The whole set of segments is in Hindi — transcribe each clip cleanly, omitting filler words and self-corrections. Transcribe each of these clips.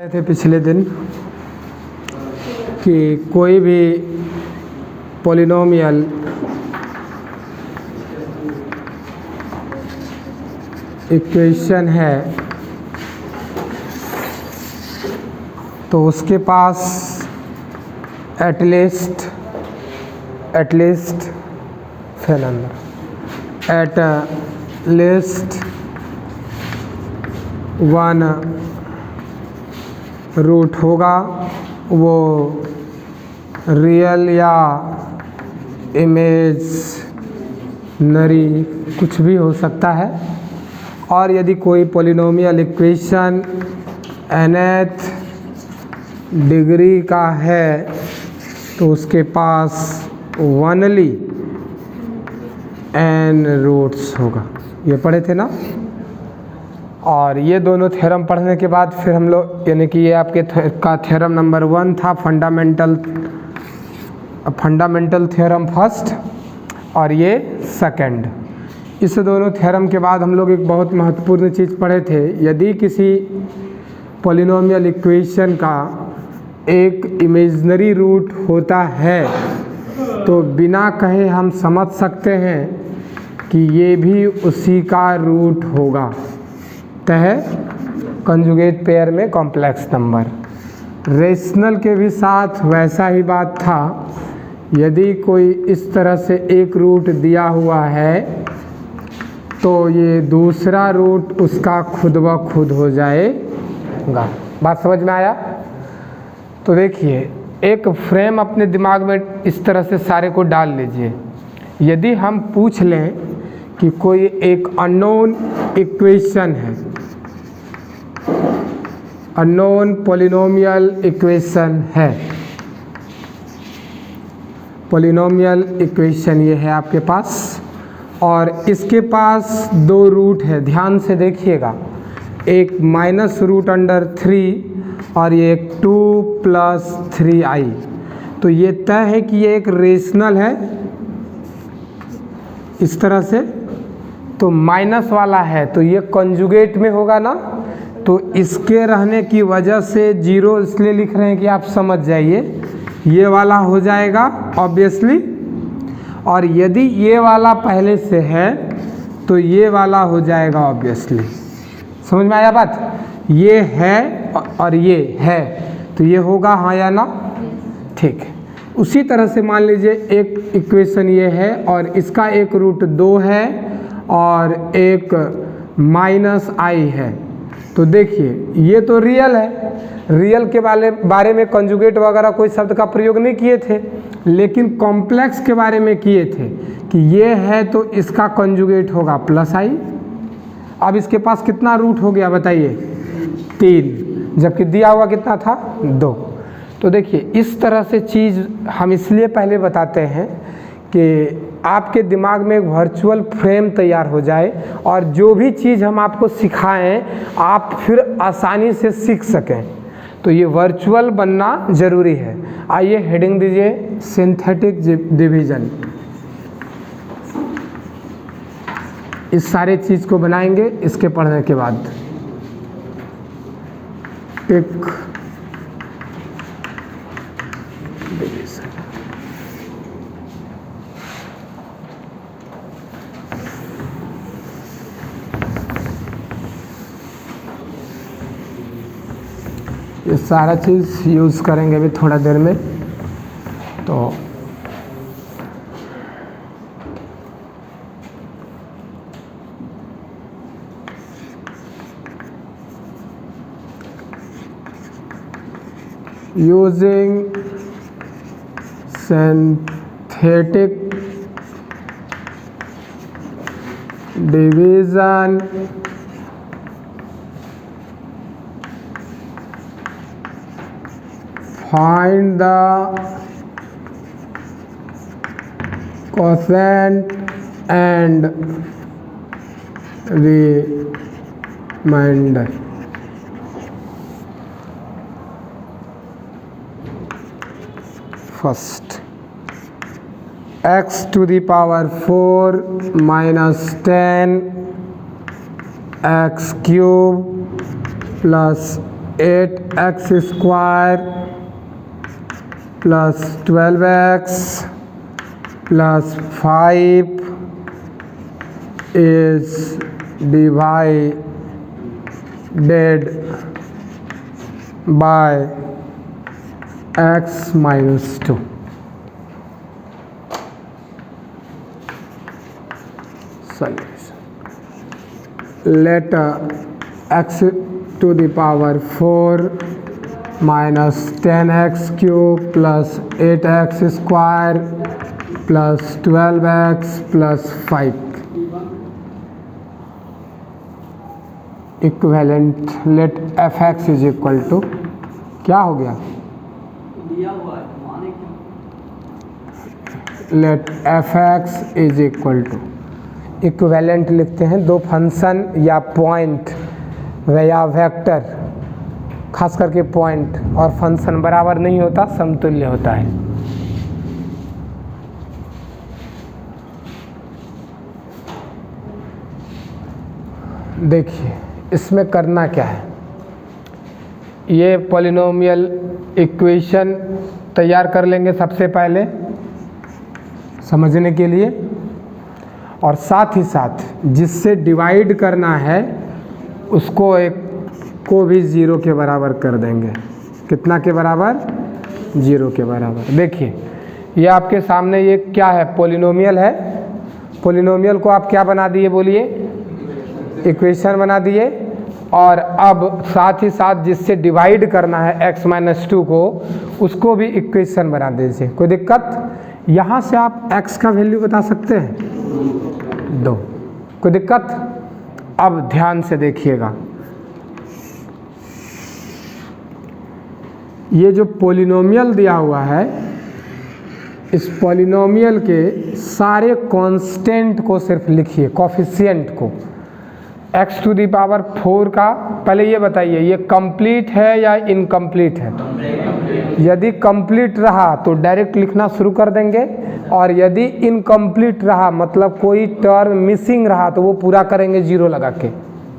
थे पिछले दिन कि कोई भी पॉलिनोमियल इक्वेशन है तो उसके पास एटलीस्ट वन रूट होगा, वो रियल या इमेजनरी कुछ भी हो सकता है। और यदि कोई पॉलिनोमियल इक्वेशन nth डिग्री का है तो उसके पास ओनली n रूट्स होगा। ये पढ़े थे ना। और ये दोनों थ्योरम पढ़ने के बाद फिर हम लोग यानी कि ये आपके का थ्योरम नंबर 1 था, फंडामेंटल थ्योरम फर्स्ट, और ये सेकंड। इस दोनों थ्योरम के बाद हम लोग एक बहुत महत्वपूर्ण चीज़ पढ़े थे। यदि किसी पॉलिनोमियल इक्वेशन का एक इमेजिनरी रूट होता है तो बिना कहे हम समझ सकते हैं कि ये भी उसी का रूट होगा। तय कंजुगेट पेयर में कॉम्प्लेक्स नंबर। रेशनल के भी साथ वैसा ही बात था। यदि कोई इस तरह से एक रूट दिया हुआ है तो ये दूसरा रूट उसका खुद ब खुद हो जाएगा। बात समझ में आया? तो देखिए, एक फ्रेम अपने दिमाग में इस तरह से सारे को डाल लीजिए। यदि हम पूछ लें कि कोई एक अननोन इक्वेशन है, अननोन पॉलिनोमियल इक्वेशन है, पॉलिनोमियल इक्वेशन ये है आपके पास, और इसके पास दो रूट है। ध्यान से देखिएगा, एक -√3 और ये एक 2 + 3i। तो ये तय है कि ये एक रेशनल है इस तरह से। तो माइनस वाला है तो ये कंजुगेट में होगा ना, तो इसके रहने की वजह से 0 इसलिए लिख रहे हैं कि आप समझ जाइए। ये वाला हो जाएगा ऑब्वियसली, और यदि ये वाला पहले से है तो ये वाला हो जाएगा ऑब्वियसली। समझ में आया बात? ये है और ये है तो ये होगा हाँ या ना। ठीक है। उसी तरह से मान लीजिए एक इक्वेशन ये है और इसका एक रूट 2 है और एक -i है। तो देखिए, ये तो रियल है। रियल के बारे में कंजुगेट वगैरह कोई शब्द का प्रयोग नहीं किए थे, लेकिन कॉम्प्लेक्स के बारे में किए थे कि ये है तो इसका कंजुगेट होगा +i। अब इसके पास कितना रूट हो गया बताइए? 3, जबकि दिया हुआ कितना था? 2। तो देखिए, इस तरह से चीज़ हम इसलिए पहले बताते हैं कि आपके दिमाग में एक वर्चुअल फ्रेम तैयार हो जाए और जो भी चीज़ हम आपको सिखाएं आप फिर आसानी से सीख सकें। तो ये वर्चुअल बनना ज़रूरी है। आइए हेडिंग दीजिए सिंथेटिक डिवीज़न। इस सारे चीज़ को बनाएंगे इसके पढ़ने के बाद। एक ये सारा चीज़ यूज़ करेंगे अभी थोड़ा देर में। तो using synthetic division find the quotient and remainder। First, x to the power 4 minus 10 x cube plus 8x square plus 12x plus 5 is divided by x minus 2. Solution. Let x to the power 4 minus 10x cube plus 8x square plus 12x plus 5 equivalent let fx is equal to क्या हो गया, let fx is equal to equivalent लिखते हैं दो फंक्शन या पॉइंट या वेक्टर, खास करके पॉइंट और फंक्शन बराबर नहीं होता, समतुल्य होता है। देखिए इसमें करना क्या है, ये पॉलिनोमियल इक्वेशन तैयार कर लेंगे सबसे पहले समझने के लिए, और साथ ही साथ जिससे डिवाइड करना है उसको एक को भी 0 के बराबर कर देंगे। कितना के बराबर? 0 के बराबर। देखिए ये आपके सामने ये क्या है, पॉलिनोमियल है। पॉलिनोमियल को आप क्या बना दिए बोलिए, इक्वेशन बना दिए, और अब साथ ही साथ जिससे डिवाइड करना है x माइनस 2 को, उसको भी इक्वेशन बना दीजिए। कोई दिक्कत? यहाँ से आप x का वैल्यू बता सकते हैं 2, कोई दिक्कत? अब ध्यान से देखिएगा, ये जो पॉलिनोमियल दिया हुआ है, इस पॉलिनोमियल के सारे कांस्टेंट को सिर्फ लिखिए, कोफिशिएंट को। x टू दी पावर 4 का पहले ये बताइए, ये कंप्लीट है या इनकम्प्लीट है? यदि कंप्लीट रहा तो डायरेक्ट लिखना शुरू कर देंगे, और यदि इनकम्प्लीट रहा मतलब कोई टर्म मिसिंग रहा तो वो पूरा करेंगे 0 लगा के।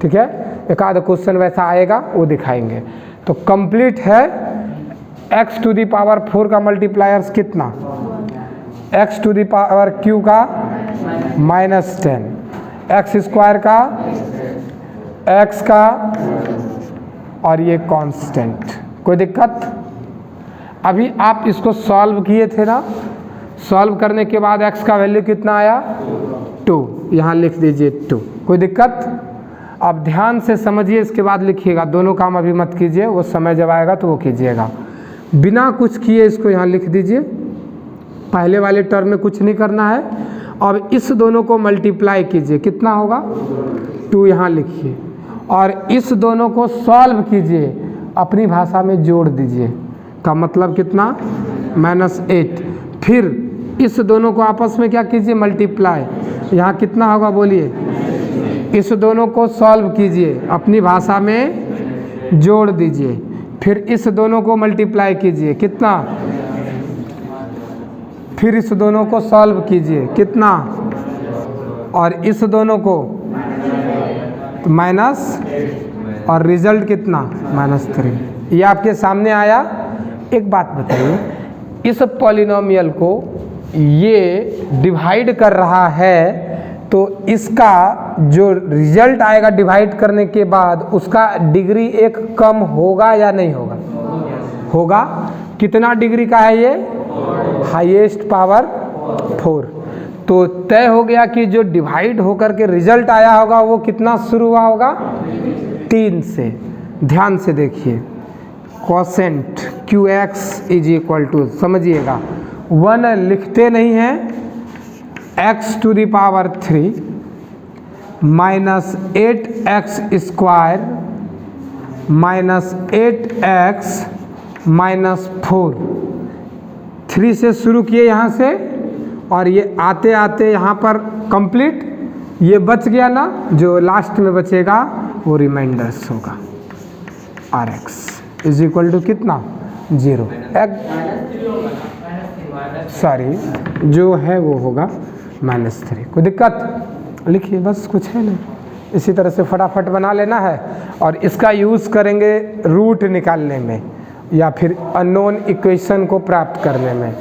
ठीक है, एक आध क्वेश्चन वैसा आएगा वो दिखाएंगे। तो कंप्लीट है, x टू दी पावर 4 का मल्टीप्लायर्स कितना, x to the power q का -10, x स्क्वायर का, x का, और ये कांस्टेंट। कोई दिक्कत? अभी आप इसको सॉल्व किए थे ना, सॉल्व करने के बाद x का वैल्यू कितना आया 2, यहाँ लिख दीजिए 2। कोई दिक्कत? अब ध्यान से समझिए, इसके बाद लिखिएगा, दोनों काम अभी मत कीजिए, वो समय जब आएगा तो वो कीजिएगा। बिना कुछ किए इसको यहाँ लिख दीजिए, पहले वाले टर्म में कुछ नहीं करना है। अब इस दोनों को मल्टीप्लाई कीजिए, कितना होगा 2 यहाँ लिखिए, और इस दोनों को सॉल्व कीजिए, अपनी भाषा में जोड़ दीजिए, का मतलब कितना -8। फिर इस दोनों को आपस में क्या कीजिए, मल्टीप्लाई, यहाँ कितना होगा बोलिए, इस दोनों को सॉल्व कीजिए, अपनी भाषा में जोड़ दीजिए, फिर इस दोनों को मल्टीप्लाई कीजिए, कितना, फिर इस दोनों को सॉल्व कीजिए, कितना, और इस दोनों को माइनस, और रिजल्ट कितना -3। ये आपके सामने आया। एक बात बताइए, इस पॉलिनोमियल को ये डिवाइड कर रहा है, तो इसका जो रिजल्ट आएगा डिवाइड करने के बाद, उसका डिग्री 1 कम होगा या नहीं होगा? होगा। कितना डिग्री का है ये? Highest power 4। तो तय हो गया कि जो डिवाइड होकर के रिजल्ट आया होगा वो कितना शुरू हुआ होगा, 3 से। ध्यान से देखिए, quotient QX is equal to, समझिएगा 1 लिखते नहीं हैं, x to the power 3 minus 8x square minus 8x minus 4, 3 से शुरू किए यहाँ से, और ये आते आते यहाँ पर कंप्लीट, ये बच गया ना, जो लास्ट में बचेगा वो रिमाइंडर्स होगा। RX इज इक्वल टू कितना 0, सॉरी जो है वो होगा -3। कोई दिक्कत? लिखिए बस, कुछ है नहीं। इसी तरह से फटाफट बना लेना है और इसका यूज़ करेंगे रूट निकालने में या फिर अननोन इक्वेशन को प्राप्त करने में।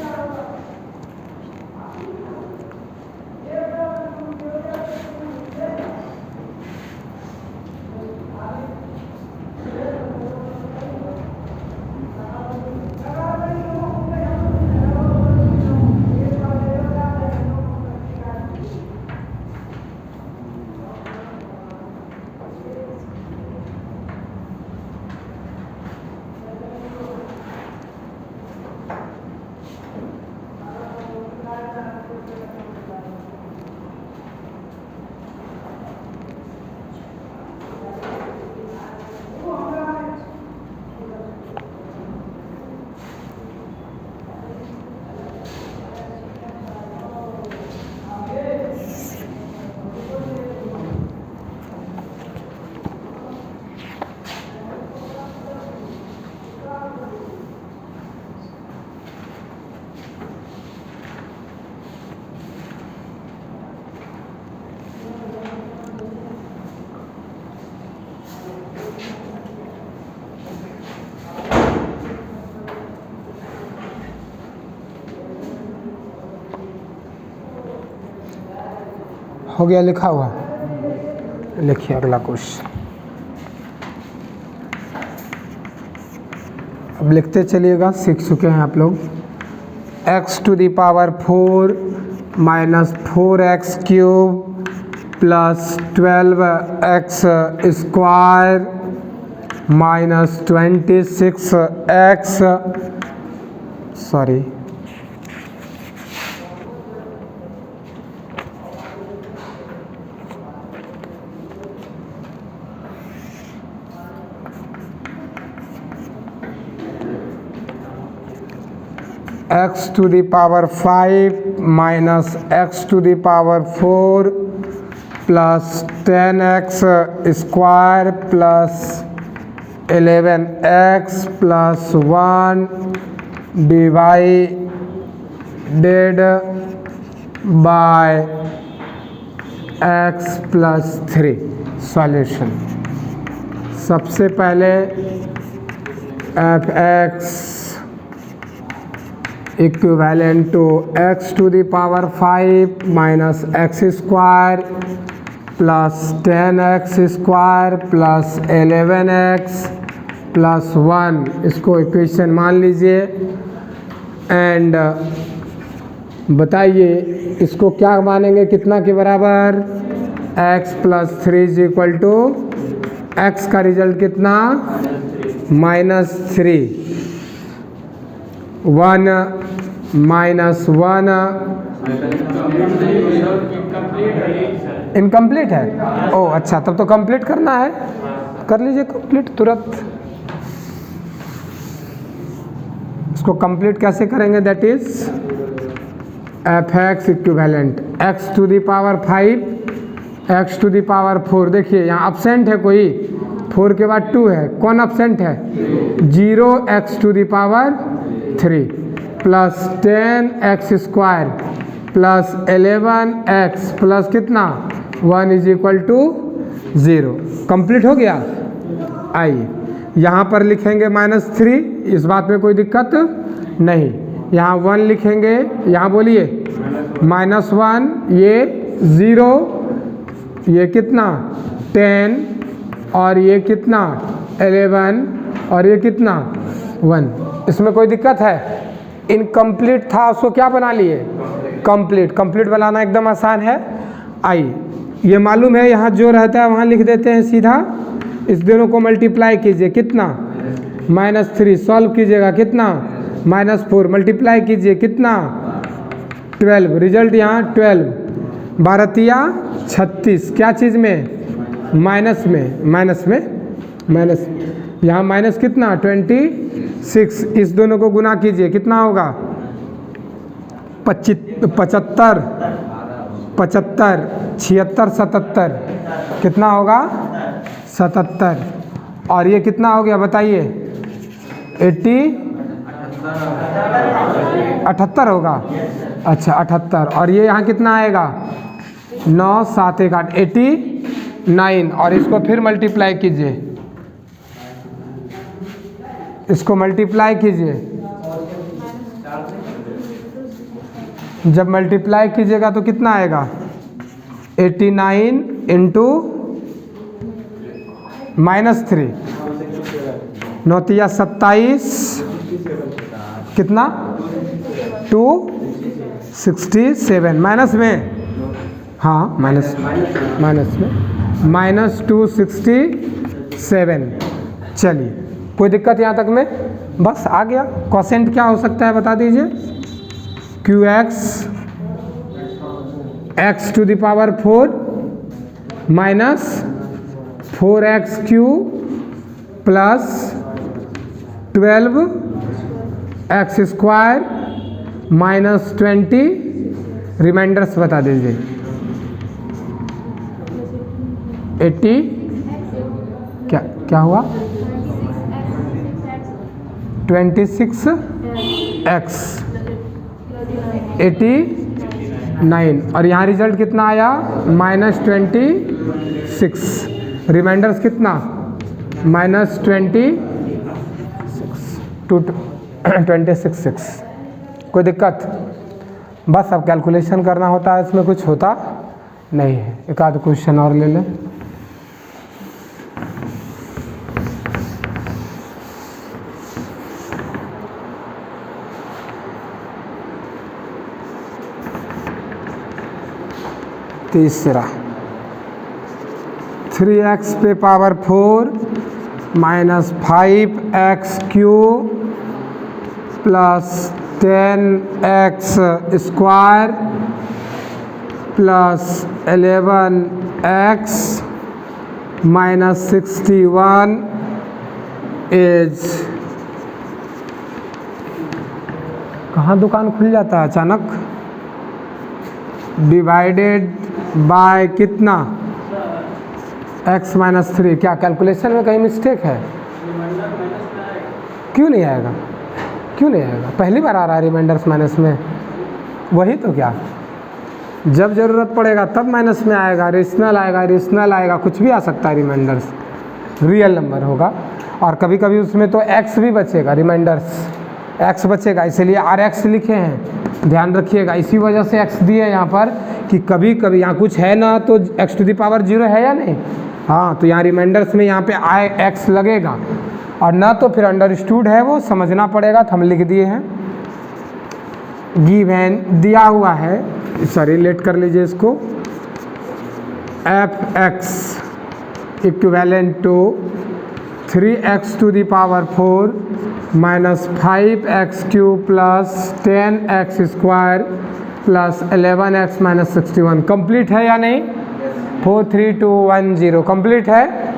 हो गया लिखा हुआ? लिखिए अगला क्वेश्चन। अब लिखते चलिएगा, सीख चुके हैं आप लोग। x to the power 4 minus 4x cube plus 12x square minus 26x x to the power 5 minus x to the power 4 plus 10x square plus 11x plus 1 divided by x plus 3। Solution, सबसे पहले f(x) equivalent to x to the power 5 minus x square plus 10x square plus 11x plus 1, इसको इक्वेशन मान लीजिए। एंड बताइए इसको क्या मानेंगे, कितना के बराबर? x plus 3 is equal to x का रिजल्ट कितना? -3। 1 माइनस 1 इनकम्प्लीट है। ओ अच्छा, तब तो कंप्लीट करना है, कर लीजिए कंप्लीट तुरंत। इसको कंप्लीट कैसे करेंगे? That is f(x) equivalent x to the power 5 x to the power 4। देखिए यहाँ अब्सेंट है कोई, 4 के बाद 2 है, कौन अब्सेंट है? 0x to the power 3 plus 10x square plus 11x plus कितना? 1 इज इक्वल टू 0। कंप्लीट हो गया। आइए यहाँ पर लिखेंगे -3, इस बात में कोई दिक्कत नहीं। यहाँ 1 लिखेंगे, यहाँ बोलिए -1, ये 0, ये कितना? 10 और ये कितना? 11 और ये कितना? 1। इसमें कोई दिक्कत है? इनकम्प्लीट था, उसको क्या बना लिए? कंप्लीट। कंप्लीट बनाना एकदम आसान है। आइए, ये मालूम है, यहाँ जो रहता है वहाँ लिख देते हैं सीधा। इस दोनों को मल्टीप्लाई कीजिए, कितना? -3। सॉल्व कीजिएगा, कितना? -4। मल्टीप्लाई कीजिए, कितना? 12। रिजल्ट यहाँ 12। 12 36। क्या चीज़ में? माइनस में। माइनस यहाँ माइनस कितना? 26। इस दोनों को गुना कीजिए, कितना होगा? 75, 76, 77। कितना होगा? 77। और ये कितना हो गया बताइए? 78 होगा। अच्छा 78। और ये यहाँ कितना आएगा? 9 7 1 8, 9 और इसको फिर मल्टीप्लाई कीजिए, इसको मल्टीप्लाई कीजिए। जब मल्टीप्लाई कीजिएगा तो कितना आएगा 89 इंटू -3 9 27 कितना 267 माइनस में, हाँ माइनस में -267। चलिए कोई दिक्कत यहाँ तक में? बस आ गया। कोसेंट क्या हो सकता है बता दीजिए? QX x⁴ minus 4x³ plus 12x² minus 20, remainders बता दीजिए। 80 क्या हुआ 26x 89 और यहाँ रिजल्ट कितना आया -26। रिमाइंडर्स कितना -26 कोई दिक्कत? बस अब कैलकुलेशन करना होता है, इसमें कुछ होता नहीं है। एक आध क्वेश्चन और ले लें। तीसरा 3x पे power 4 minus 5x³ plus 10x² plus 11x minus 61 is, कहाँ दुकान खुल जाता है अचानक, डिवाइडेड बाय कितना x - 3। क्या कैलकुलेशन में कहीं मिस्टेक है? क्यों नहीं आएगा? क्यों नहीं आएगा? पहली बार आ रहा है रिमाइंडर्स माइनस में। वही तो, क्या जब ज़रूरत पड़ेगा तब माइनस में आएगा, रेशनल आएगा, कुछ भी आ सकता है। रिमाइंडर्स रियल नंबर होगा और कभी कभी उसमें तो x भी बचेगा, रिमाइंडर्स x बचेगा, इसलिए RX लिखे हैं, ध्यान रखिएगा। इसी वजह से x दिए हैं यहाँ पर कि कभी कभी यहाँ कुछ है ना तो x⁴ है या नहीं, हाँ तो यहाँ रिमाइंडर्स में यहाँ पे x लगेगा और ना तो फिर अंडरस्टूड है, वो समझना पड़ेगा। तो हम लिख दिए हैं गिवन दिया हुआ है, सॉरी लेट कर लीजिए इसको, fx equivalent to 3x⁴ minus 5x³ plus 10x² plus 11x minus 61 complete है या नहीं? 4 3 2 1 0 कंप्लीट है।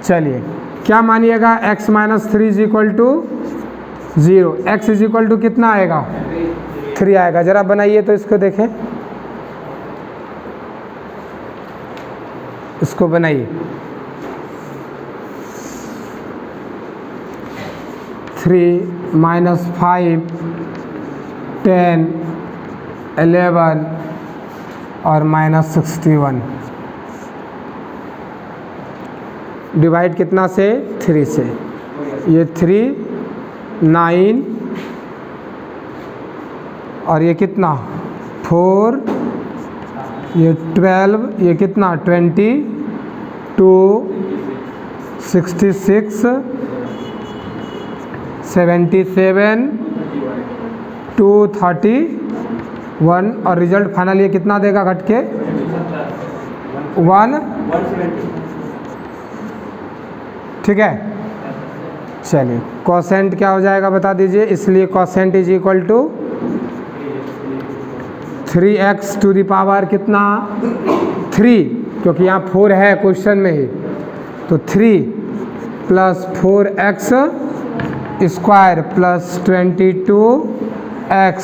चलिए क्या मानिएगा x - 3 = 0, x = कितना आएगा 3 आएगा। जरा बनाइए तो इसको देखें, इसको बनाइए। 3 - 5 10 11 और -61 डिवाइड कितना से 3 से, ये 3 9 और ये कितना 4, ये 12, ये कितना 22 66 77 231 और रिजल्ट फाइनल ये कितना देगा घट के 1। ठीक है, चलिए कोसेंट क्या हो जाएगा बता दीजिए। इसलिए कोसेंट = 3x⁴ कितना 3, क्योंकि यहाँ 4 है क्वेश्चन में ही, तो 3 plus 4x² plus 22x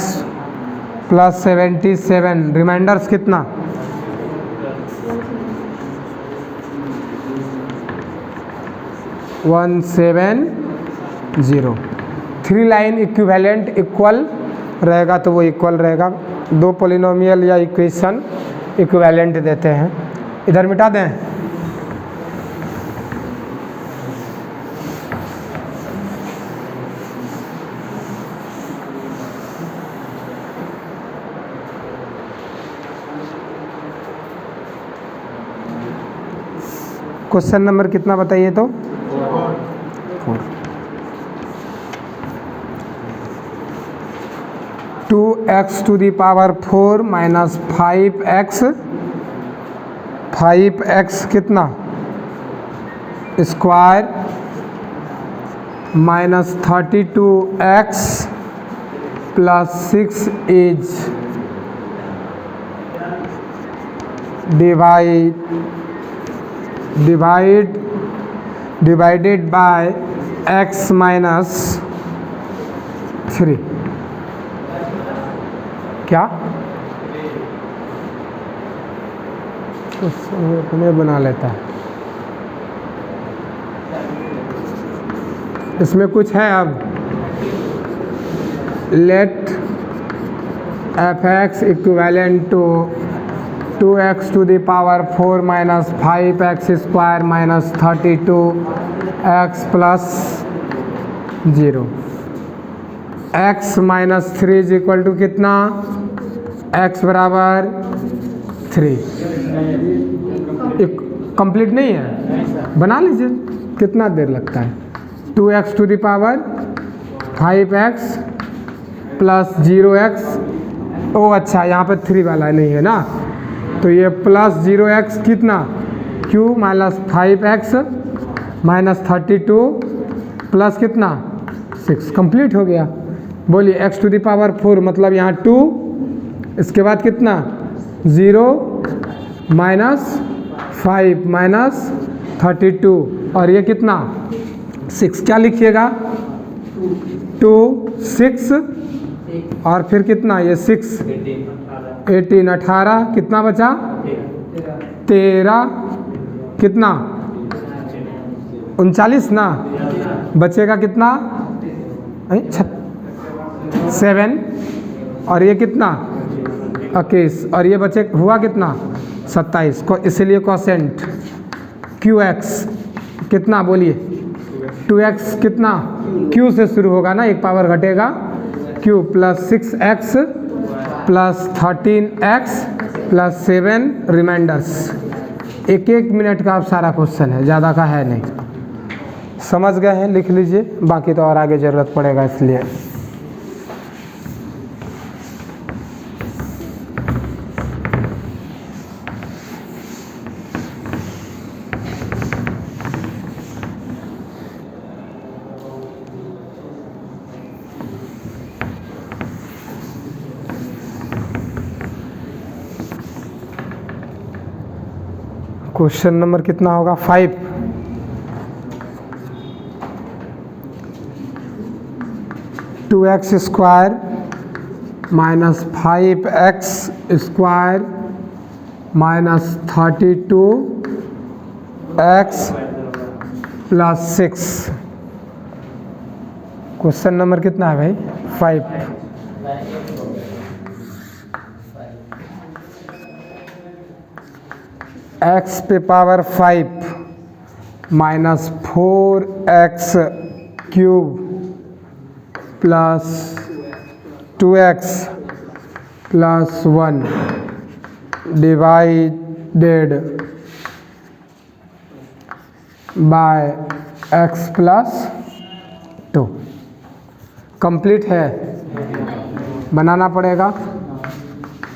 plus 77, reminders कितना 170। 3 लाइन इक्विवेलेंट इक्वल रहेगा तो वो इक्वल रहेगा। 2 पॉलिनोमियल या इक्वेशन इक्विवेलेंट देते हैं। इधर मिटा दें, क्वेश्चन नंबर कितना बताइए तो 4। 2x to the power 4 minus 5x कितना square minus 32x plus 6 is divided by x minus 3। क्या अपने बना लेता है, इसमें कुछ है। अब let fx equivalent to 2x to the power 4 minus 5x square minus 32x plus 0। x minus 3 is equal to कितना, x बराबर 3। कंप्लीट नहीं है, बना लीजिए, कितना देर लगता है। 2x to the power 5x plus 0x, ओ अच्छा यहाँ पर 3 वाला नहीं है ना, तो ये प्लस 0x कितना, q minus 5x minus 32 plus कितना 6, कंप्लीट हो गया। बोलिए x टू द पावर 4 मतलब यहाँ 2, इसके बाद कितना 0 माइनस 5 माइनस 32 और ये कितना 6, क्या लिखिएगा 2 6 और फिर कितना ये 6 18 18 कितना बचा 13 कितना 39 ना, बचेगा कितना 7 और ये कितना 21 और ये बचे हुआ कितना 27 को, इसलिए कोसेंट qx कितना बोलिए 2x कितना q से शुरू होगा ना, एक पावर घटेगा q plus 6x plus 13x plus 7 remainders. 1-1 minute का अब सारा क्वेश्चन है, ज़्यादा का है नहीं। समझ गए हैं, लिख लीजिए, बाकी तो और आगे ज़रूरत पड़ेगा इसलिए। क्वेश्चन नंबर कितना होगा 5। Two x square minus 5x square minus 32x plus 6। Question number कितना है भाई 5। x पे power 5 minus 4x cube plus 2x plus 1 divided by x plus 2। Complete है, बनाना पड़ेगा।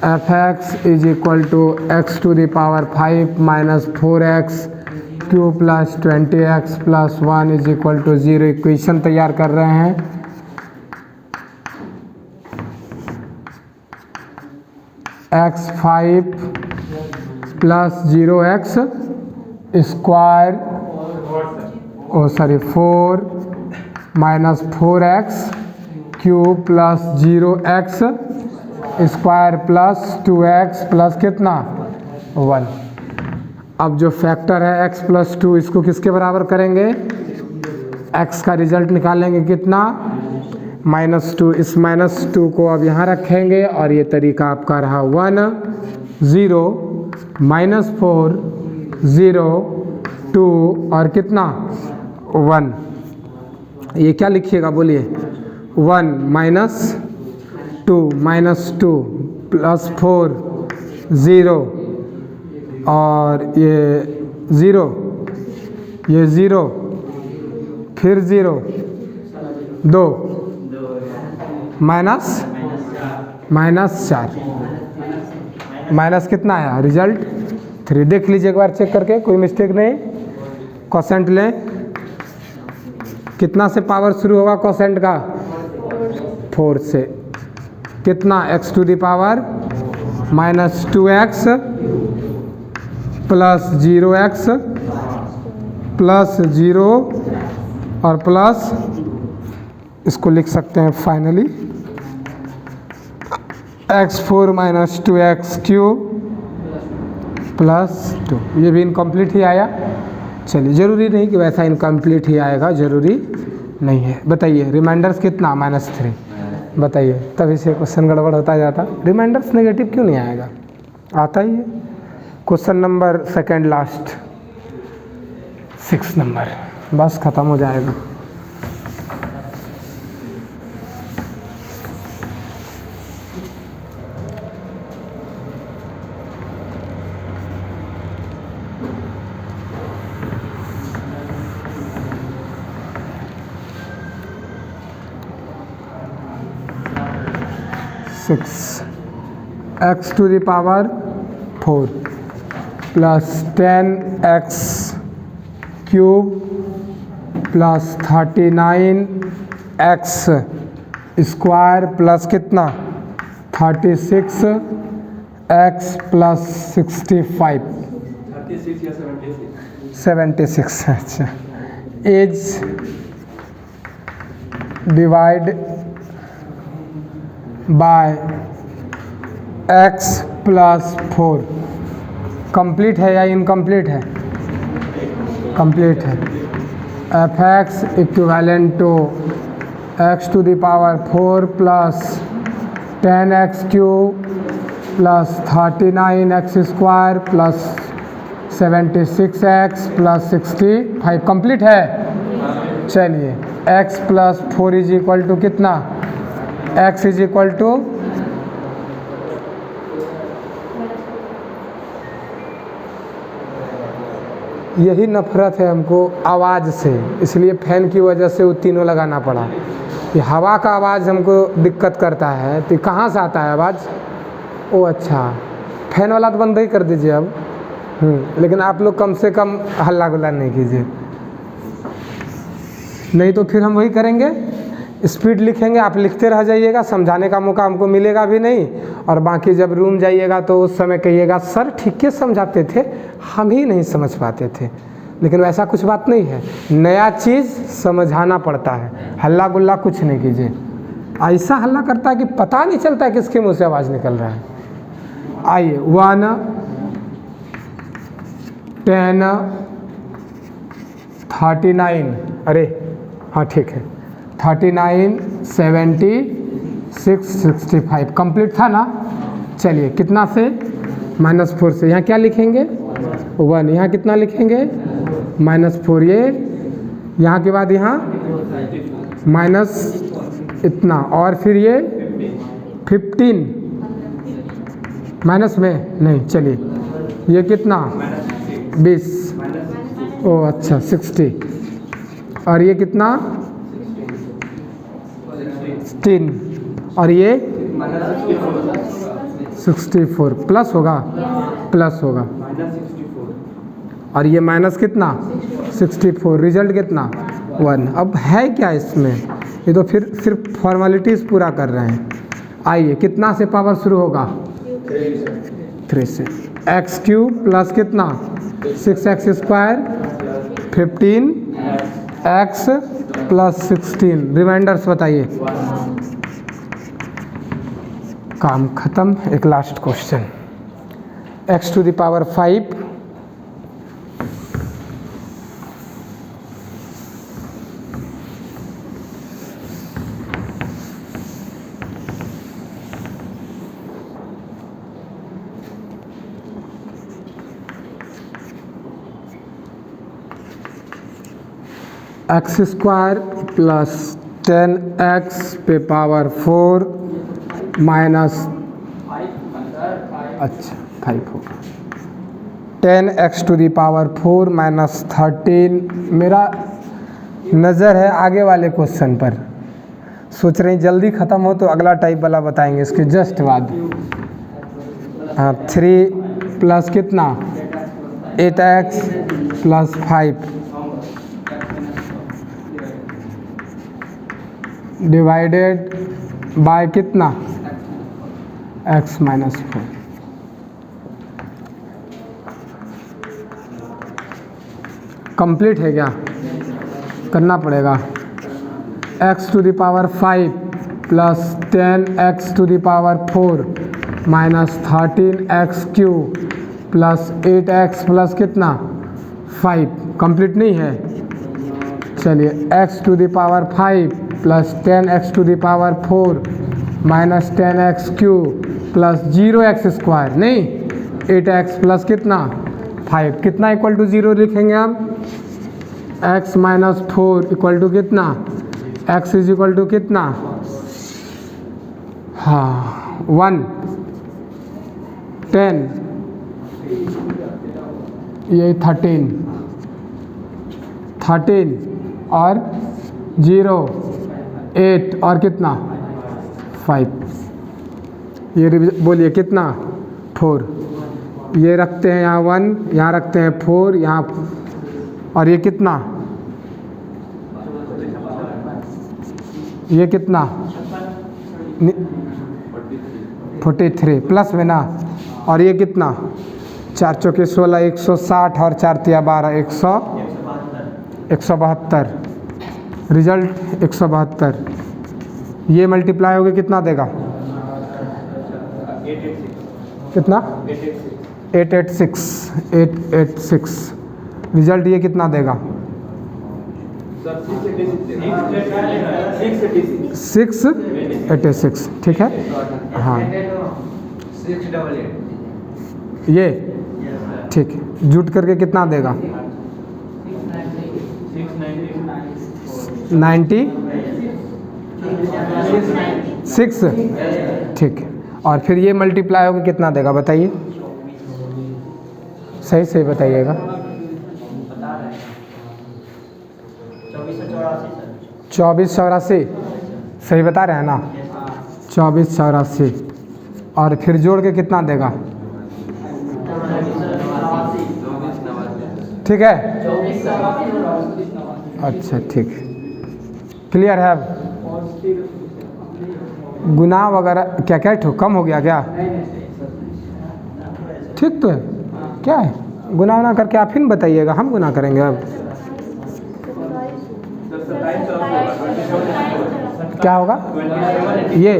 fx is equal to x to the power 5 minus 4x cube plus 20x plus 1 is equal to 0। Equation तैयार कर रहे हैं। x 5 plus 0x square 4 minus 4x cube plus 0x square plus 2x plus कितना 1। अब जो फैक्टर है x प्लस 2 इसको किसके बराबर करेंगे, x का रिजल्ट निकालेंगे कितना -2। इस -2 को अब यहाँ रखेंगे और ये तरीका आपका रहा 1 0 -4 0 2 और कितना 1। ये क्या लिखिएगा बोलिए 1 -2 -2 प्लस 4 0 और ये 0 ये 0, फिर 0, 2, -4, माइनस कितना आया रिजल्ट 3। देख लीजिए एक बार चेक करके, कोई मिस्टेक नहीं। कोसेंट लें, कितना से पावर शुरू होगा कोसेंट का? 4 से। कितना x to the power -2x plus 0x plus 0 और प्लस, इसको लिख सकते हैं finally x4 - 2x cube plus 2। ये भी इनकम्प्लीट ही आया। चलिए, ज़रूरी नहीं कि वैसा इनकम्प्लीट ही आएगा, ज़रूरी नहीं है। बताइए रिमाइंडर्स कितना? -3। बताइए, तभी से क्वेश्चन गड़बड़ होता जाता। रिमाइंडर्स नेगेटिव क्यों नहीं आएगा? आता ही है। Question number second last 6 number, बस ख़त्म हो जाएगा। x to the power 4 plus 10x cube plus 39x square plus कितना 36x प्लस 65 76। अच्छा, as divide by x plus 4 complete है या इनकम्प्लीट है? कंप्लीट है। f(x) equivalent to x to the power 4 plus 10x cube plus 39x square plus 76x plus 65 complete है। चलिए, x plus 4 is equal to कितना? x इज इक्वल टू यही नफरत है हमको आवाज़ से, इसलिए फ़ैन की वजह से वो तीनों लगाना पड़ा। ये हवा का आवाज़ हमको दिक्कत करता है। तो कहाँ से आता है आवाज़? ओ अच्छा, फ़ैन वाला तो बंद ही कर दीजिए अब। लेकिन आप लोग कम से कम हल्ला गुल्ला नहीं कीजिए, नहीं तो फिर हम वही करेंगे, स्पीड लिखेंगे, आप लिखते रह जाइएगा, समझाने का मौका हमको मिलेगा भी नहीं। और बाकी जब रूम जाइएगा तो उस समय कहिएगा सर ठीक है समझाते थे, हम ही नहीं समझ पाते थे। लेकिन वैसा कुछ बात नहीं है, नया चीज़ समझाना पड़ता है। हल्ला गुल्ला कुछ नहीं कीजिए, ऐसा हल्ला करता है कि पता नहीं चलता है किसके मुँह से आवाज़ निकल रहा है। आइए, 1 10 39, अरे हाँ ठीक है, 39 76 65 कंप्लीट था ना। चलिए, कितना से? -4 से। यहाँ क्या लिखेंगे? 1। यहाँ कितना लिखेंगे? -4। ये यहाँ के बाद यहाँ माइनस इतना, और फिर ये 15 माइनस में नहीं। चलिए, ये कितना? 20। ओ अच्छा, 60। और ये कितना? 16। और ये 64 प्लस होगा, प्लस होगा। और ये माइनस कितना? 64। रिजल्ट कितना? 1। अब है क्या इसमें? ये तो फिर सिर्फ फॉर्मेलिटीज़ पूरा कर रहे हैं। आइए, कितना से पावर शुरू होगा? 3 से। x क्यूब प्लस कितना? 6x square 15x plus 16। Reminders बताइए। काम खत्म। एक last question, x to the power 5 x square plus 10x पे पावर 4 माइनस, अच्छा 5 होगा। 10x⁴ minus 13। मेरा नज़र है आगे वाले क्वेश्चन पर, सोच रहे हैं जल्दी ख़त्म हो तो अगला टाइप वाला बताएंगे इसके जस्ट बाद। हाँ 3 प्लस कितना 8x + 5 डिवाइडेड बाय कितना x - 4। कंप्लीट है क्या, करना पड़ेगा। x⁵ plus 10x⁴ minus 13x³ plus 8x plus कितना 5। कंप्लीट नहीं है, चलिए x⁵ plus 10x⁴ minus 10x³ plus 0x² नहीं 8x प्लस कितना 5, कितना इक्वल टू 0 लिखेंगे हम। x - 4 इक्वल टू कितना, x इज इक्वल टू कितना, हाँ 1 10 ये 13 और 0 8 और कितना 5। ये बोलिए कितना 4। ये रखते हैं यहाँ 1, यहाँ रखते हैं 4, यहाँ और ये कितना, ये कितना 43 प्लस में ना, और ये कितना 4 चौके 16 160 और 4 तिया 12 172। रिजल्ट 172। ये मल्टीप्लाई होकर कितना देगा, कितना 886। रिजल्ट ये कितना देगा 686। ठीक है, हाँ ये ठीक है, जुट करके कितना देगा 96। ठीक है, और फिर ये मल्टीप्लाई होकर कितना देगा बताइए, सही बताइएगा। 2484 सही बता रहे हैं ना, 2484 और फिर जोड़ के कितना देगा, ठीक है। अच्छा ठीक, क्लियर है। अब गुना वगैरह क्या क्या ठो कम हो गया क्या, ठीक तो है, क्या है गुना वुना करके आप ही बताइएगा, हम गुना करेंगे। अब क्या होगा ये,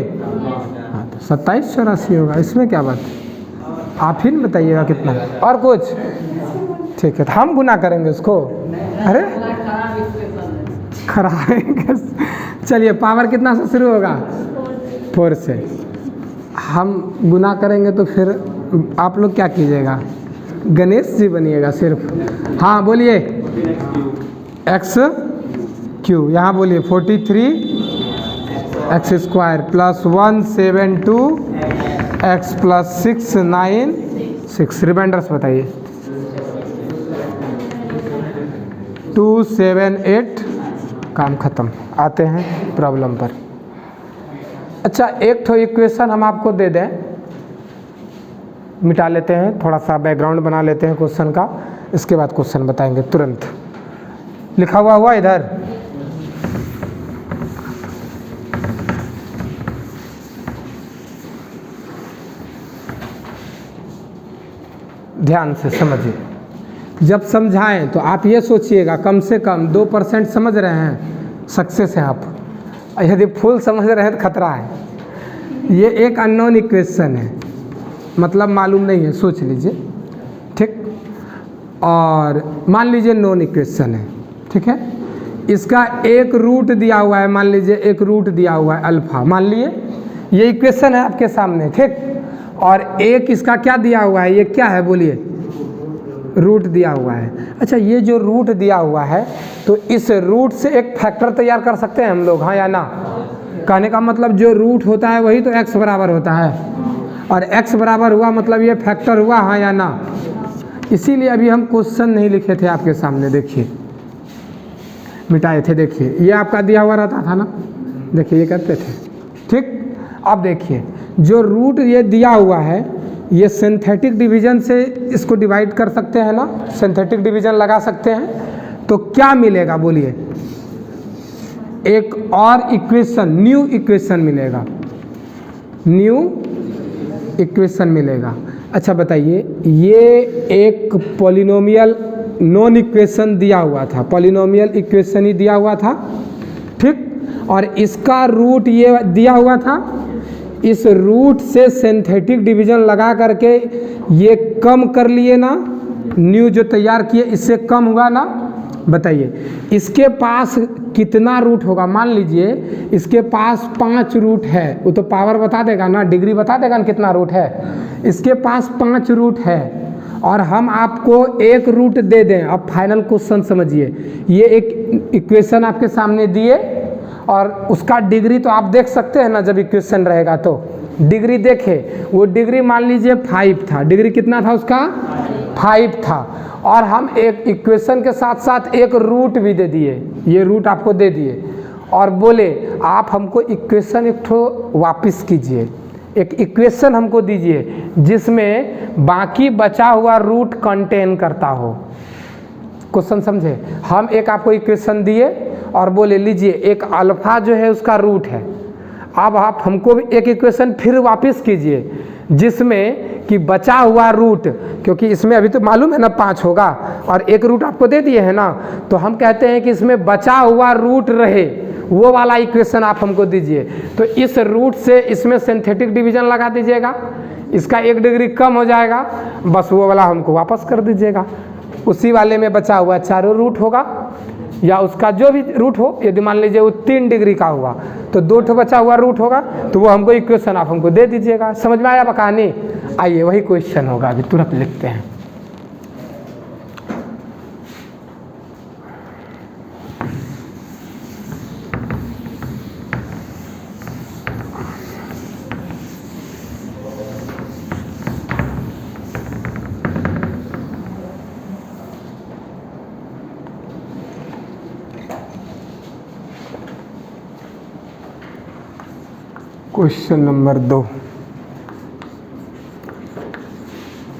हाँ तो 2784 होगा, इसमें क्या बात है, आप ही बताइएगा कितना और कुछ। ठीक है, तो हम गुना करेंगे उसको। अरे खराब, चलिए पावर कितना से शुरू होगा 4 से। हम गुना करेंगे तो फिर आप लोग क्या कीजिएगा, गणेश जी बनिएगा सिर्फ। हाँ बोलिए x³ यहाँ बोलिए 43x² plus 172 x plus 696। Reminders बताइए 278। काम खत्म, आते हैं प्रॉब्लम पर। अच्छा एक तो इक्वेशन हम आपको दे दें, मिटा लेते हैं, थोड़ा सा बैकग्राउंड बना लेते हैं क्वेश्चन का, इसके बाद क्वेश्चन बताएंगे तुरंत। लिखा हुआ इधर, ध्यान से समझिए। जब समझाएं तो आप ये सोचिएगा कम से कम 2% समझ रहे हैं, सक्सेस है आप। यदि फुल समझ रहे हैं तो खतरा है। ये एक अननोन इक्वेशन है, मतलब मालूम नहीं है, सोच लीजिए, ठीक। और मान लीजिए नोन इक्वेशन है, ठीक है। इसका एक रूट दिया हुआ है, मान लीजिए एक रूट दिया हुआ है अल्फा, मान लिए ये इक्वेशन है आपके सामने, ठीक। और एक इसका क्या दिया हुआ है, ये क्या है बोलिए, रूट दिया हुआ है। अच्छा ये जो रूट दिया हुआ है, तो इस रूट से एक फैक्टर तैयार कर सकते हैं हम लोग, हाँ या ना। कहने का मतलब जो रूट होता है वही तो x बराबर होता है, और x बराबर हुआ मतलब ये फैक्टर हुआ, हाँ या ना। इसीलिए अभी हम क्वेश्चन नहीं लिखे थे आपके सामने, देखिए मिटाए थे। देखिए ये आपका दिया हुआ रहता था ना, देखिए ये करते थे, ठीक। अब देखिए जो रूट ये दिया हुआ है, ये सिंथेटिक डिवीजन से इसको डिवाइड कर सकते हैं ना, सिंथेटिक डिवीजन लगा सकते हैं, तो क्या मिलेगा बोलिए? एक और इक्वेशन, न्यू इक्वेशन मिलेगा, न्यू इक्वेशन मिलेगा। अच्छा बताइए, ये एक पॉलिनोमियल नॉन इक्वेशन दिया हुआ था, पॉलिनोमियल इक्वेशन ही दिया हुआ था, ठीक। और इसका रूट ये दिया हुआ था, इस रूट से सिंथेटिक डिवीजन लगा करके ये कम कर लिए ना, न्यू जो तैयार किए इससे कम हुआ ना। बताइए इसके पास कितना रूट होगा? मान लीजिए इसके पास 5 रूट है, वो तो पावर बता देगा ना, डिग्री बता देगा ना कितना रूट है। इसके पास 5 रूट है और हम आपको एक रूट दे दें। अब फाइनल क्वेश्चन समझिए, ये एक इक्वेशन आपके सामने दिए और उसका डिग्री तो आप देख सकते हैं ना, जब इक्वेशन रहेगा तो डिग्री देखे, वो डिग्री मान लीजिए 5 था, डिग्री कितना था उसका? 5 था। और हम एक इक्वेशन के साथ साथ एक रूट भी दे दिए, ये रूट आपको दे दिए और बोले आप हमको इक्वेशन एक ठो वापस कीजिए, एक इक्वेशन हमको दीजिए जिसमें बाकी बचा हुआ रूट कंटेन करता हो। क्वेश्चन समझे? हम एक आपको इक्वेशन दिए और बोले लीजिए एक अल्फा जो है उसका रूट है। अब आप हमको एक इक्वेशन फिर वापस कीजिए जिसमें कि बचा हुआ रूट, क्योंकि इसमें अभी तो मालूम है ना 5 होगा और एक रूट आपको दे दिए है ना, तो हम कहते हैं कि इसमें बचा हुआ रूट रहे, वो वाला इक्वेशन आप हमको दीजिए। तो इस रूट से इसमें सिंथेटिक डिवीजन लगा दीजिएगा, इसका 1 डिग्री कम हो जाएगा, बस वो वाला हमको वापस कर दीजिएगा। उसी वाले में बचा हुआ चारों रूट होगा या उसका जो भी रूट हो, यदि मान लीजिए वो 3 डिग्री का हुआ तो 2 ठो बचा हुआ रूट होगा, तो वो हमको इक्वेशन आप हमको दे दीजिएगा। समझ में आया कहानी? आइए वही क्वेश्चन होगा, अभी तुरंत लिखते हैं। Question number 2,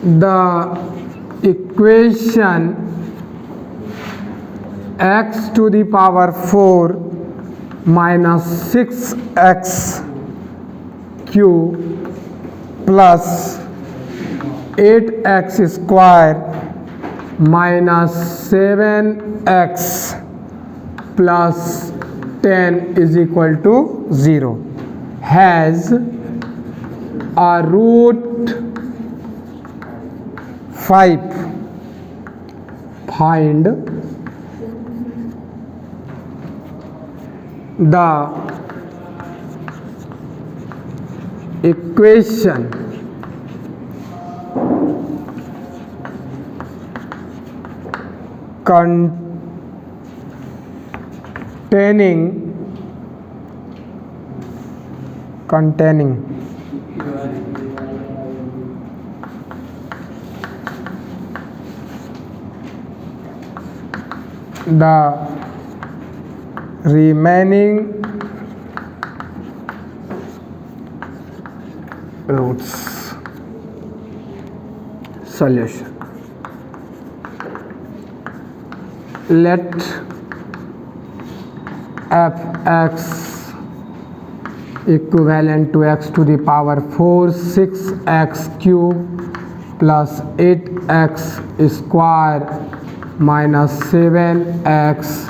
the equation x to the power 4 minus 6x cube plus 8x square minus 7x plus 10 is equal to 0 has a root 5. Find the equation containing the remaining roots. Solution. Let fx equivalent to x to the power 4 6x cube plus 8x square minus 7x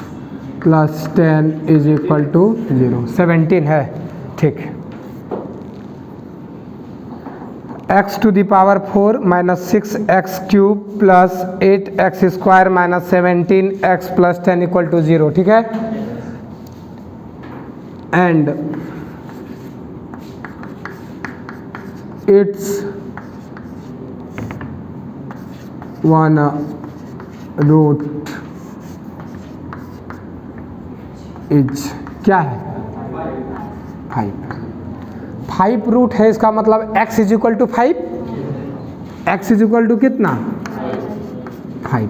plus 10 is equal to 0। 17 है, ठीक। x to the power 4 minus 6x cube plus 8x square minus 17x plus 10 equal to 0, ठीक है। and its one root is क्या है? 5 रूट है, इसका मतलब x is equal to 5। x is equal to कितना? 5।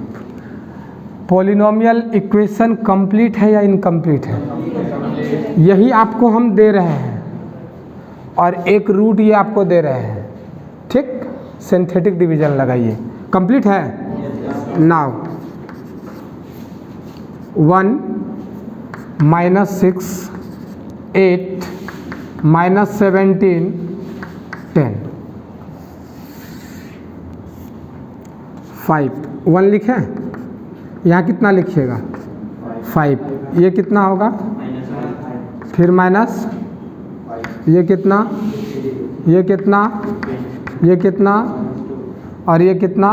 पॉलिनोमियल इक्वेशन कंप्लीट है या इनकम्प्लीट है? यही आपको हम दे रहे हैं और एक रूट ये आपको दे रहे हैं, ठीक। सिंथेटिक डिवीजन लगाइए। कंप्लीट है। नाउ 1 -6 8 -17 10 5 1 लिखें। यहाँ कितना लिखिएगा? 5। ये कितना होगा? फिर माइनस, ये कितना, ये कितना, ये कितना और ये कितना,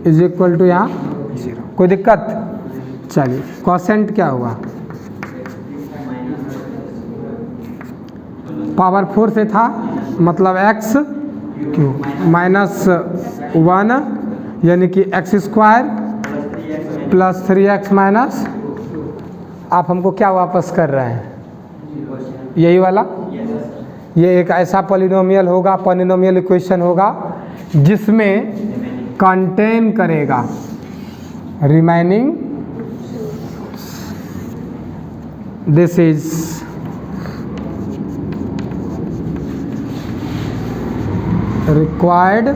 इज इक्वल टू यहाँ 0। कोई दिक्कत? चलिए, कोसेंट क्या हुआ? पावर 4 से था, मतलब x क्यू -1 यानी कि x² प्लस 3x माइनस, आप हमको क्या वापस कर रहे हैं? यही वाला। ये एक ऐसा पॉलिनोमियल होगा, पॉलिनोमियल इक्वेशन होगा जिसमें कंटेन करेगा remaining, this is required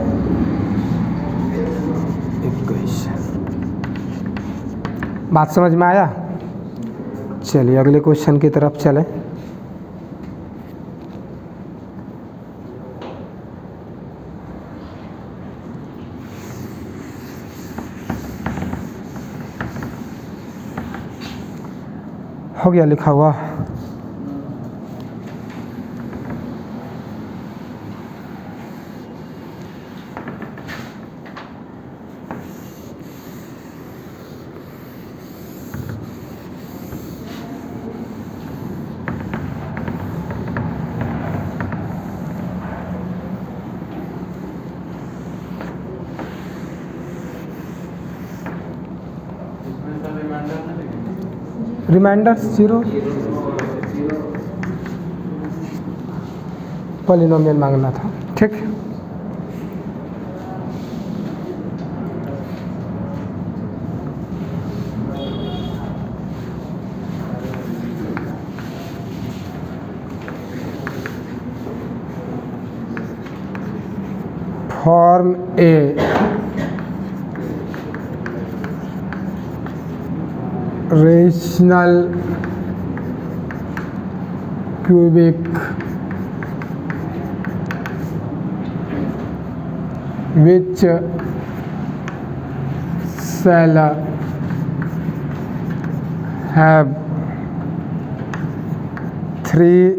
equation. बात समझ में आया? चलिए अगले क्वेश्चन की तरफ चलें। हो गया लिखा हुआ? रिमाइंडर 0 पॉलिनोमियल मांगना था, ठीक। Form A rational cubic which shall have 3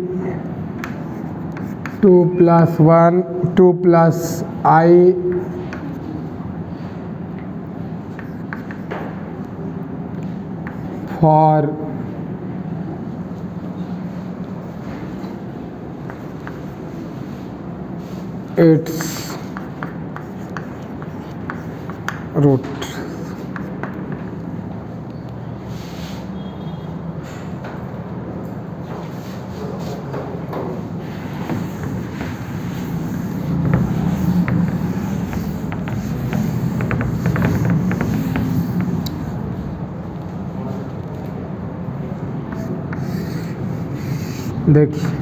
2 plus 1 2 plus I for its root। देखिए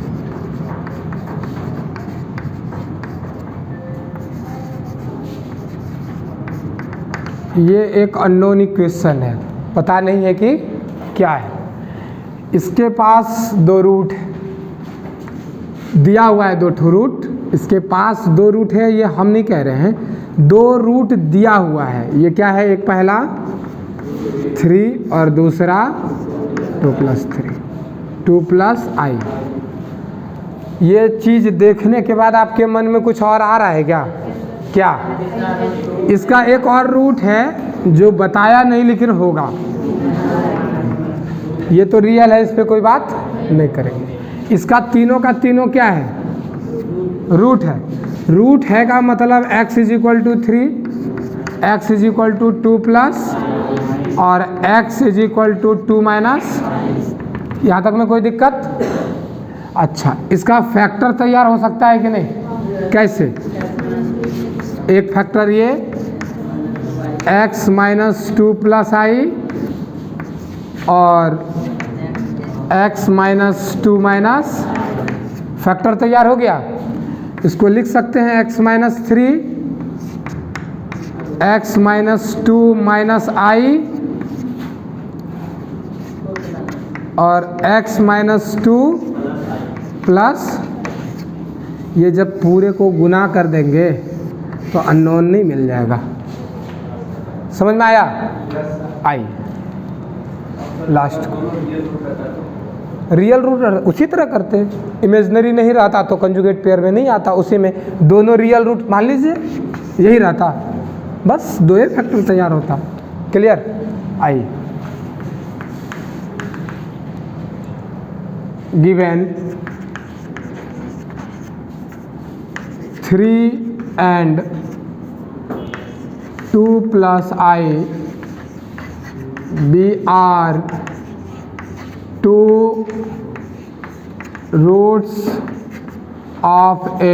ये एक अननोन इक्वेशन है, पता नहीं है कि क्या है। इसके पास 2 रूट दिया हुआ है, 2 ठो रूट। इसके पास 2 रूट है, ये हम नहीं कह रहे हैं, 2 रूट दिया हुआ है। ये क्या है? एक पहला 3 और दूसरा 2 + 3 2 + I। ये चीज़ देखने के बाद आपके मन में कुछ और आ रहा है क्या? क्या? इसका एक और रूट है जो बताया नहीं लेकिन होगा। ये तो रियल है, इस पे कोई बात नहीं करेंगे। इसका तीनों का तीनों क्या है? रूट है। रूट है का मतलब x = 3, x = 2 प्लस और x = 2 माइनस। यहाँ तक में कोई दिक्कत? अच्छा, इसका फैक्टर तैयार हो सकता है कि नहीं? कैसे? एक फैक्टर ये x माइनस 2 प्लस आई और x माइनस 2 माइनस फैक्टर तैयार हो गया। इसको लिख सकते हैं x minus 3 x minus 2 minus i और x माइनस 2 प्लस, ये जब पूरे को गुना कर देंगे तो अननोन नहीं मिल जाएगा। समझ में आया? आई लास्ट रियल रूट उसी तरह करते, इमेजनरी नहीं रहता तो कंजुगेट पेयर में नहीं आता, उसी में दोनों रियल रूट मान लीजिए यही रहता, बस दो ही फैक्टर तैयार होता। Clear? I given 3 and 2 plus I we are 2 roots of a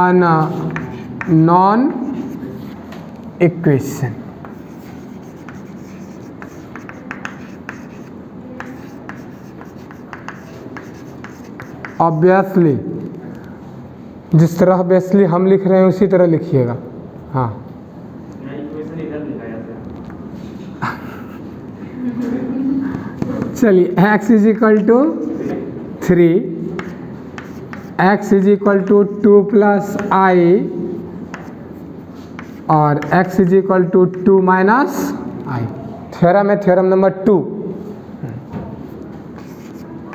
unknown equation. Obviously जिस तरह ऑब्वियसली हम लिख रहे हैं उसी तरह लिखिएगा। हाँ चलिए x is equal to 3, x is equal to 2 plus i और x is equal to 2 minus i. Theorem है theorem number 2,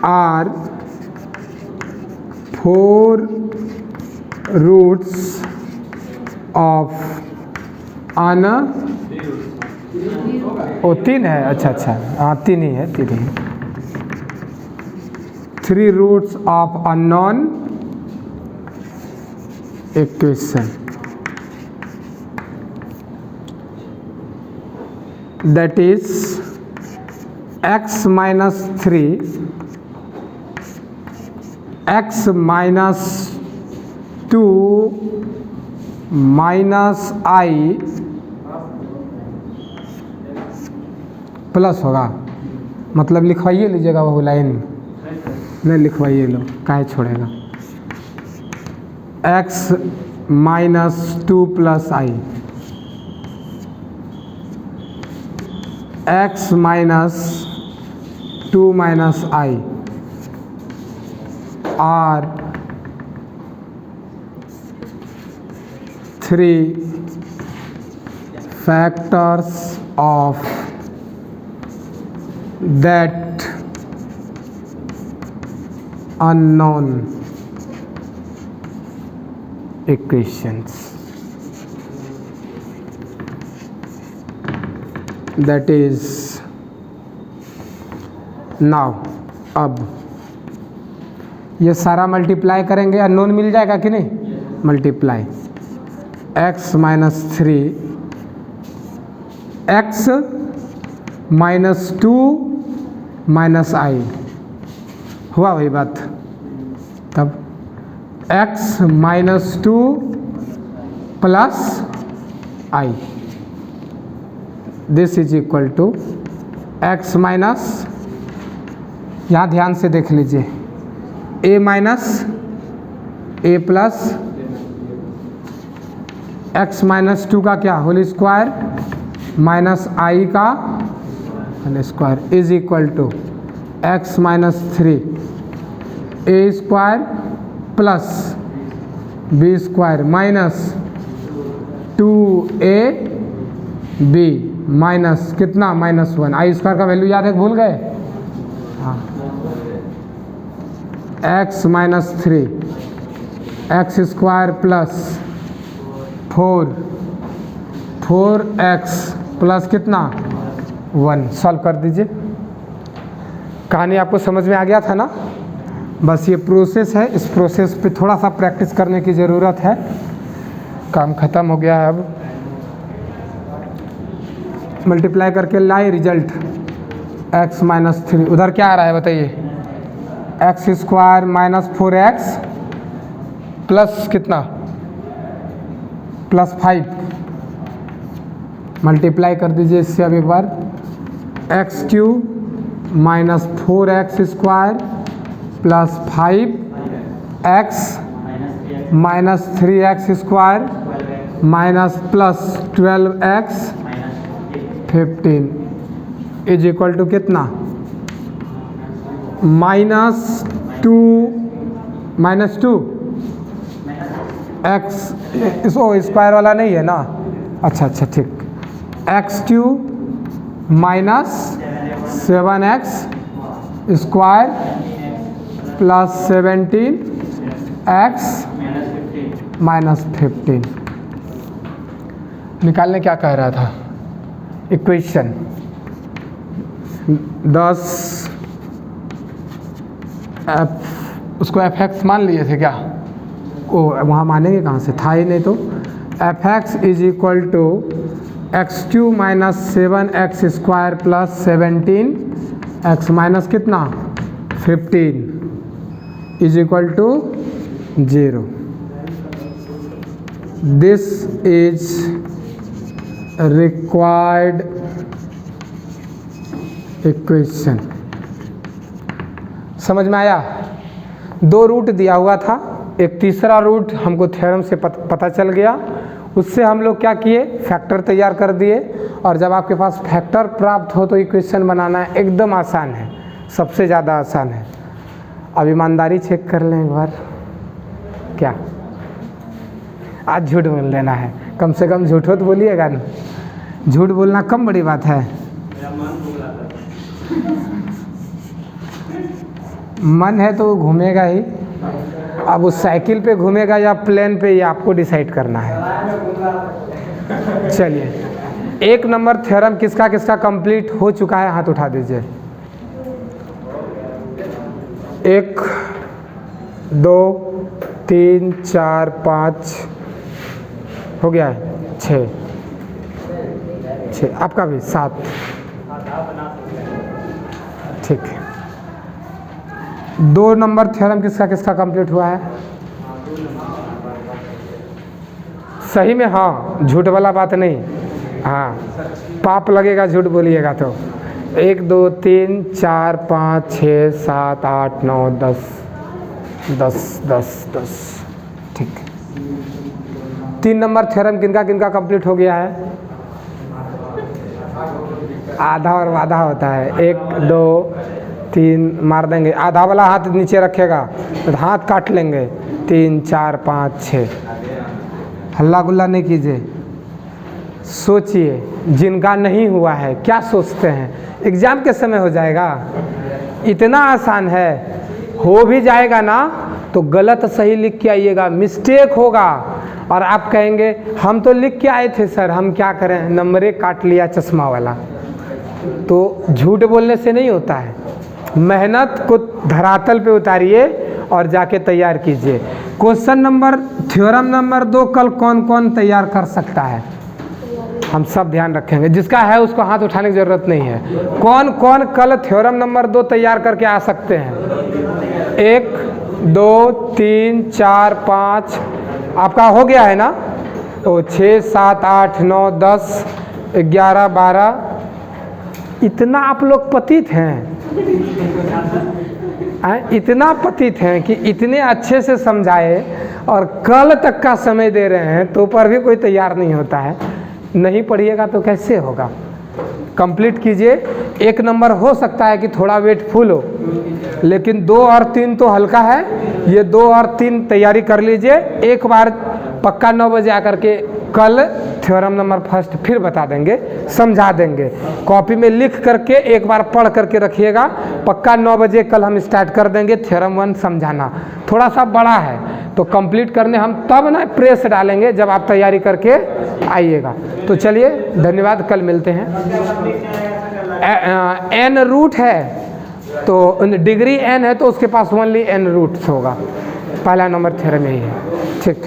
are 4 roots of अन, ओ 3 है, अच्छा अच्छा हाँ 3 ही है, 3 ही है। 3 roots of unknown equation that is x minus 3 x minus 2 minus I plus होगा, मतलब लिखवाइए लीजिएगा वो लाइन, नहीं लिखवाइए लो काहे छोड़ेगा। x minus 2 plus I, x minus 2 minus I are 3 factors of that unknown equations, that is now अब ये सारा मल्टीप्लाई करेंगे, अननोन मिल जाएगा कि नहीं? Multiply x minus 3 x minus 2 minus i, हुआ वही बात। तब x minus 2 plus i, this is equal to x minus, यहाँ ध्यान से देख लीजिए, a minus a plus x minus 2 का क्या होल स्क्वायर माइनस आई का whole square is equal to x minus 3 a square plus b square minus 2a b minus कितना माइनस 1। आई स्क्वायर का वैल्यू याद है, भूल गए? हाँ x minus 3 x square plus 4x plus कितना 1। सॉल्व कर दीजिए। कहानी आपको समझ में आ गया था ना? बस ये प्रोसेस है, इस प्रोसेस पे थोड़ा सा प्रैक्टिस करने की ज़रूरत है। काम ख़त्म हो गया है। अब मल्टीप्लाई करके लाई रिजल्ट x माइनस 3, उधर क्या आ रहा है बताइए? X square minus 4x plus कितना प्लस 5 मल्टीप्लाई कर दीजिए इससे अब एक बार, x cube minus 4x square plus 5x minus 3x square minus plus 12x 15 is equal to कितना, -2 x, इसको स्क्वायर वाला नहीं है ना, अच्छा ठीक, x cube minus 7x square plus 17x minus 15 निकालने क्या कह रहा था, इक्वेशन 10 f, उसको fx मान लिए थे क्या, ओ वहाँ मानेंगे कहाँ से, था ही नहीं, तो fx is equal to x cube minus 7x square plus 17x minus कितना 15 is equal to 0। This is required equation. समझ में आया? 2 रूट दिया हुआ था, एक तीसरा रूट हमको थ्योरम से पता चल गया, उससे हम लोग क्या किए, फैक्टर तैयार कर दिए। और जब आपके पास फैक्टर प्राप्त हो तो इक्वेशन बनाना एकदम आसान है, सबसे ज़्यादा आसान है। अब ईमानदारी चेक कर लें एक बार, क्या आज झूठ बोल लेना है, कम से कम झूठ हो तो बोलिएगा ना, झूठ बोलना कम बड़ी बात है। मन है तो घूमेगा ही, अब उस साइकिल पे घूमेगा या प्लेन पे, ये आपको डिसाइड करना है। चलिए, 1 नंबर थ्योरम किसका किसका कंप्लीट हो चुका है, हाथ उठा दीजिए। 1 2 3 4 5 हो गया है, 6 आपका भी 7, ठीक है। 2 नंबर थ्योरम किसका किसका कंप्लीट हुआ है? सही में? हाँ, झूठ वाला बात नहीं, हाँ पाप लगेगा झूठ बोलिएगा तो। 1 2 3 4 5 6 7 8 9 10 10 10 10, ठीक। 3 नंबर थ्योरम किनका किनका कंप्लीट हो गया है? आधा और वाधा होता है, 1 2 3 मार देंगे, आधा वाला हाथ नीचे रखेगा तो हाथ काट लेंगे, 3 4 5 6। हल्ला गुल्ला नहीं कीजिए, सोचिए। जिनका नहीं हुआ है क्या सोचते हैं, एग्जाम के समय हो जाएगा? इतना आसान है, हो भी जाएगा ना तो गलत सही लिख के आइएगा, मिस्टेक होगा और आप कहेंगे हम तो लिख के आए थे सर, हम क्या करें, नंबर 1 काट लिया चश्मा वाला। तो झूठ बोलने से नहीं होता है, मेहनत को धरातल पे उतारिए और जाके तैयार कीजिए। क्वेश्चन नंबर थ्योरम नंबर 2 कल कौन कौन तैयार कर सकता है, हम सब ध्यान रखेंगे। जिसका है उसको हाथ उठाने की ज़रूरत नहीं है। कौन कौन कल थ्योरम नंबर 2 तैयार करके आ सकते हैं? 1 2 3 4 5 आपका हो गया है ना, तो 6 7 8 9 10 11 12, इतना आप लोग पतित हैं, इतना पतित हैं कि इतने अच्छे से समझाए और कल तक का समय दे रहे हैं तो पर भी कोई तैयार नहीं होता है। नहीं पढ़िएगा तो कैसे होगा? कंप्लीट कीजिए। 1 नंबर हो सकता है कि थोड़ा वेट फुल हो, लेकिन 2 और 3 तो हल्का है, ये 2 और 3 तैयारी कर लीजिए। एक बार पक्का 9 बजे आकर के कल थ्योरम नंबर फर्स्ट फिर बता देंगे, समझा देंगे। कॉपी में लिख करके एक बार पढ़ करके रखिएगा, पक्का 9 बजे कल हम स्टार्ट कर देंगे थ्योरम 1 समझाना। थोड़ा सा बड़ा है तो कंप्लीट करने हम तब ना प्रेस डालेंगे जब आप तैयारी करके आइएगा। तो चलिए धन्यवाद, कल मिलते हैं। n रूट है तो डिग्री n है तो उसके पास ओनली n रूट्स होगा। पहला नंबर थ्योरम यही है, ठीक।